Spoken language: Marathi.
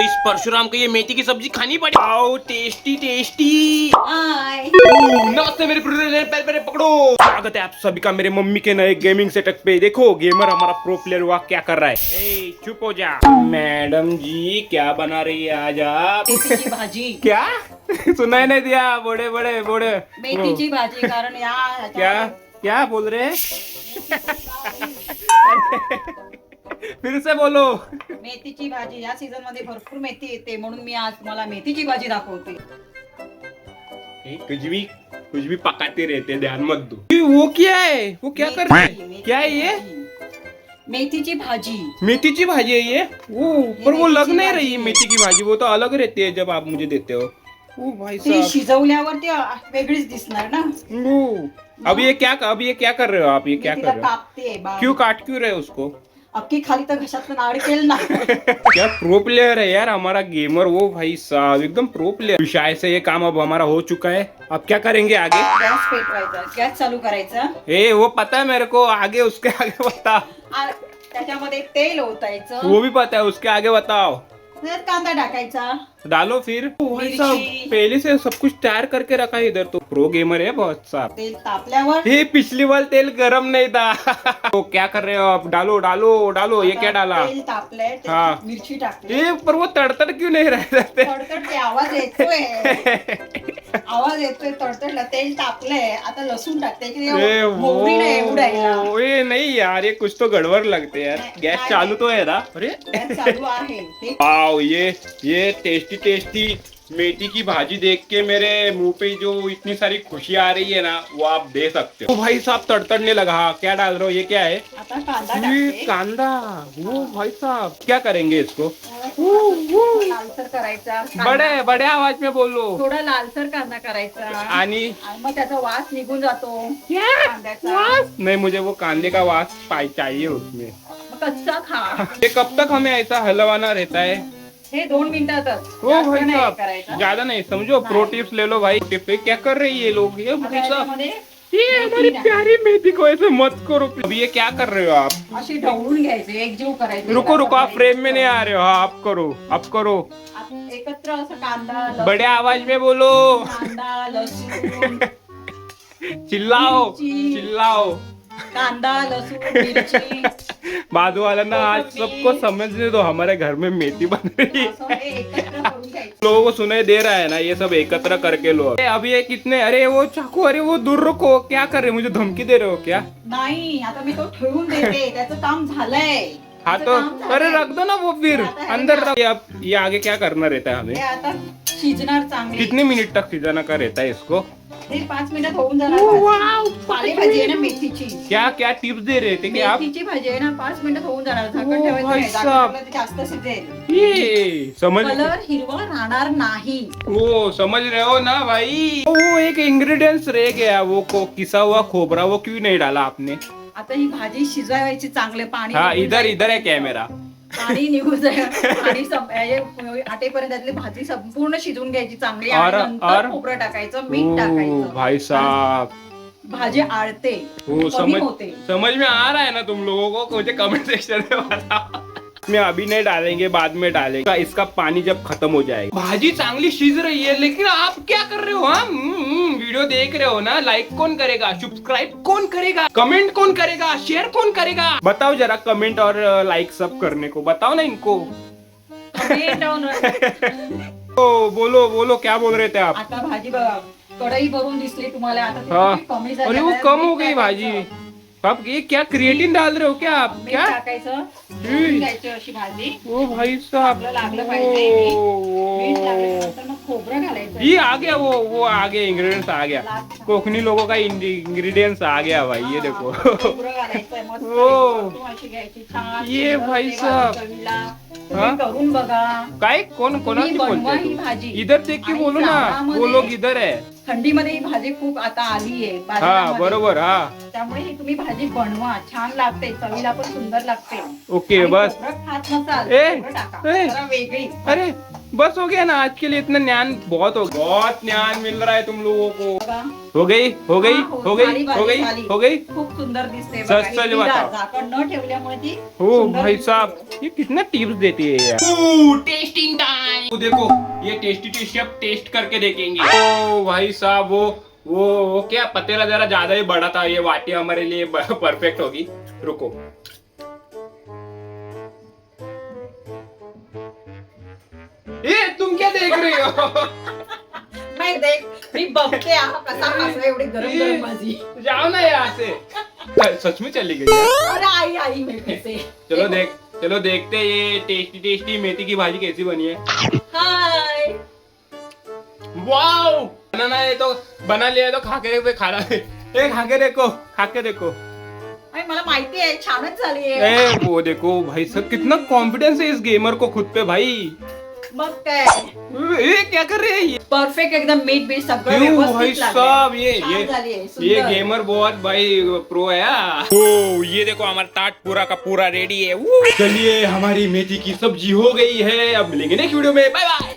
इस परशुराम को ये मेथी की सब्जी खानी पड़ी। आओ टेस्टी टेस्टी। नमस्ते मेरे पहले पकड़ो। स्वागत है आप सभी का मेरे मम्मी के नए गेमिंग सेटअप पे। देखो गेमर हमारा प्रो प्लेयर हुआ क्या कर रहा है। ए, चुप हो जा। मैडम जी क्या बना रही है आज आप? मेथीची भाजी। क्या सुनाई नहीं दिया? बोड़े बोड़े बोड़े मेथीची भाजी कारण क्या क्या बोल रहे हैं? फिर से बोलो। मेथीची भाजी या सीझन मध्ये भरपूर मेथी येते म्हणून मी आज तुम्हाला मेथीची भाजी दाखवते। कुछ भी पकाते रहते, ध्यान मत दो। वो क्या है? वो क्या कर रहे हैं? क्या है ये? मेथीची भाजी। मेथी की भाजी है ये? वो पर वो लग नहीं रही भाजी मेथी की भाजी, वो तो अलग रहती है जब आप मुझे देते हो। ओ भाई ती साहब, शिजवल्यावर ती वेगळीच दिसणार ना। अब ये क्या कर रहे हो आप? ये क्या कर रहे हो? कापते क्यों काट क्यों रहे हो उसको? अख्खी खाली तर घशातून अडकेल ना। क्या प्रो प्लेयर है यार हमारा गेमर। वो भाई साहब एकदम प्रो प्लेयर। शायद से ये काम अब हमारा हो चुका है। अब क्या करेंगे आगे? गॅस पेटवायचा, गॅस चालू करायचा। वो पता है मेरे को, आगे उसके आगे बता। त्याच्यामध्ये तेल ओतायचं। वो भी पता है, उसके आगे बताओ। त्यात कांदा टाकायचा। डालो फिर। भाई साहब पहले से सब कुछ तैयार करके रखा है इधर तो। प्रो गेमर है बहुत साहब। तेल तापल्यावर ये पिछली बार तेल गरम नहीं था। तो क्या कर रहे हो आप? डालो डालो डालो। ये क्या डाला? तेल तापलंय, हाँ। मिरची टाकली। ये पर वो तड़तड़ क्यों नहीं रह जाते? तडतडते आवाज येतोय। आवाज येतोय तडतडला। तेल तापलंय, आता लसूण टाकते की मोहरी नाही उडायला। ये नहीं यार, ये कुछ तो गड़बड़ लगते यार। गैस चालू तो है ना? अरे गॅस चालू आहे। वाओ, ये टेस्टी टेस्टी मेथी की भाजी देख के मेरे मुंह पे जो इतनी सारी खुशी आ रही है ना, वो आप दे सकते हो। भाई साहब तड़तड़ने लगा। क्या डाल रहे हो? ये क्या है? आता कांदा ये टाकते। कांदा। वो भाई साहब क्या करेंगे इसको? लालसर करायचा। बड़े बड़े आवाज में बोलो। थोडा लालसर कांदा करायचा आणि आणि मग त्याचा वास निघून जातो कांद्याचा। नहीं, मुझे वो कांदे का वास चाहिए उसमें। मग कच्चा खा। ये कब तक हमें ऐसा हलवाना रहता है? हे 2 मिनिटातच। ओ जास्त भाई नाही साहब करायचं। ज्यादा नहीं, समझो प्रो टिप्स ले लो भाई। टिप क्या कर रही है ये लोग? ये भाई साहब त्याच्यामध्ये ये हमारी प्यारी मेथी को ऐसे मत करो। अब ये क्या कर रहे हो आप? अशी ढवळून घ्यायचे, एकजीव करायचे। रुको रुको, आप फ्रेम में नहीं आ रहे हो। हाँ आप करो, आप करो। एकत्र असं कांदा लसूण, बड़े आवाज में बोलो। कांदा लसूण चिल्लाओ मिर्ची। चिल्लाओ। कांदा लसूण मिरची बाजू वाला ना आज सबको समझने दो, हमारे घर में मेथी बन रही है। असं हे एकत्र करून घ्यायचं। लोगों को सुनाई दे रहा है ना, ये सब एकत्र करके लो। अभी ये कितने? अरे वो चाकू, अरे वो दूर रखो। क्या कर रहे हो? मुझे धमकी दे रहे हो क्या? नाही आता मी तो ठेवून देते, त्याचं काम झालंय। हाँ त्याचं तो काम अरे झालंय। रख दो ना वो, फिर आता है अंदर ना। रख। अब ये आगे क्या करना रहता है हमें? हे आता शिजणार चांगले। कितने मिनट तक सिजाना का रहता है इसको? हे 5 मिनिट होऊन जाणार वाव, भाजी। पालेभाजी आहे ना मेथीची। क्या क्या टिप्स दे रहे थे कि आप? मेथीची भाजी आहे ना 5 मिनिट होऊन जाणार। झाकण ओ, ठेवायचं भाई नाही, झाकण साहब। ठेवलं तर जास्त शिजेल। ये समझ कलर हिरवा राहणार नाही। वो समझ रहे हो ना भाई? वो एक इंग्रेडिएंट्स रह गया, वो को किसा हुआ खोबरा, वो क्यों नहीं डाला आपने? आता ही भाजी शिजवायची चांगले पाणी हाँ निघून इधर जाईल. इधर है कैमरा। पाणी निघून जाईल आणि आटेपर्यंत त्यातली भाजी संपूर्ण शिजवून घ्यायची चांगली और- आणि नंतर और? खोबरं टाकायचं मीठ ओ टाकायचं भाई साहब, भाजी आळते वो कमी समझ होते. समझ में आ रहा है ना तुम लोगों को? मुझे कमेंट सेक्शन में बताओ। में अभी नहीं डालेंगे, बाद में डालेंगे। इसका पानी जब खत्म हो जाएगा। भाजी चांगली शिज रही है, लेकिन आप क्या कर रहे हो? हाँ वीडियो देख रहे हो ना? लाइक कौन करेगा? सब्सक्राइब कौन करेगा? कमेंट कौन करेगा? शेयर कौन करेगा? बताओ जरा, कमेंट और लाइक सब करने को बताओ ना इनको। ओ बोलो बोलो, क्या बोल रहे थे आप? आता भाजी बघा कढई भरून दिसली तुम्हाला. आता ती हाँ। किती कमी झाली. अरे वो आता कम मीठ हो गई टाकायचं. भाजी। आप ये क्या क्रिएटिन डाल रहे हो क्या आप? मीठ क्या? टाकायचं भरून घ्यायची अशी भाजी. ओ भाई साहब, आपलं लागलं पाहिजे मीठ टाकल्यानंतर मग खोबरं घालायचं. ये आ गया, वो आ गया, इंग्रेडिएंट्स आ गया। कोकणी लोगों का इंग्रेडिएंट्स आ गया भाई, ये देखो। खोबरं घालायचं मस्त ओ. एकदम अशी घ्यायची छान. ये सुंदर भाई ते साहब. चवीला. हाँ? तुम्ही करून बघा. काय कोणाची तुम्ही बनवा बोलते ही तू? भाजी. इधर देख के आणि बोलो ना, श्रावणामध्ये वो लोग इधर है। थंडीमध्ये ही भाजी खूप आता आली आहे हा बाजारामध्ये. बरोबर, हा त्यामुळे ही तुम्ही भाजी बनवा, छान लागते, चवीला पण सुंदर लागते. ओके आणि बस। खोबरं खात नसाल ए, खोबरं टाका. ए. जरा वेगळी. अरे बस हो गया ना आज के लिए, इतना ज्ञान बहुत हो, बहुत ज्ञान मिल रहा है तुम लोगों को। बघा. हो गई हो गई हाँ, हो गई झाली, हो गई झाली. हो गई। खूप सुंदर दिसते सच बघा. सच ही बताओ. झाकण न ठेवल्यामुळे ती ओ सुंदर भाई दिसते. साहब, ये कितना टिप्स देती है यार। Testing time. वो देखो ये टेस्टी टेस्टी अब टेस्ट करके देखेंगे। ओ भाई साहब वो क्या पतेला जरा ज्यादा ही बड़ा था, ये वाटी हमारे लिए परफेक्ट होगी। रुको ये तुम क्या देख रही हो? नाही देख, मी बघते हा कसा कसा एवढी गरम गरम भाजी। जाओ ना यहाँ से। सच में चली गई यार। अरे आई आई मेरे से। चलो देखते हैं ये टेस्टी टेस्टी मेथी की भाजी कैसी बनी है। हाय। वाओ बनाना है तो बना लिया है तो खा के खाना है। खा के देखो। अरे मला माहिती आहे छानच झाली आहे। वो देखो भाई साहब कितना कॉन्फिडेंस है इस गेमर को खुद पे भाई। मग काय क्या कर रहे हैं ये? परफेक्ट एकदम मीठ बीट सगळं भाई व्यवस्थित साहब लागलंय। ये गेमर बहुत भाई प्रो है। ओ ये देखो हमारा टाट पूरा का पूरा रेडी है। चलिए हमारी मेथी की सब्जी हो गई है। अब मिलेंगे नेक्स्ट वीडियो में। Bye bye.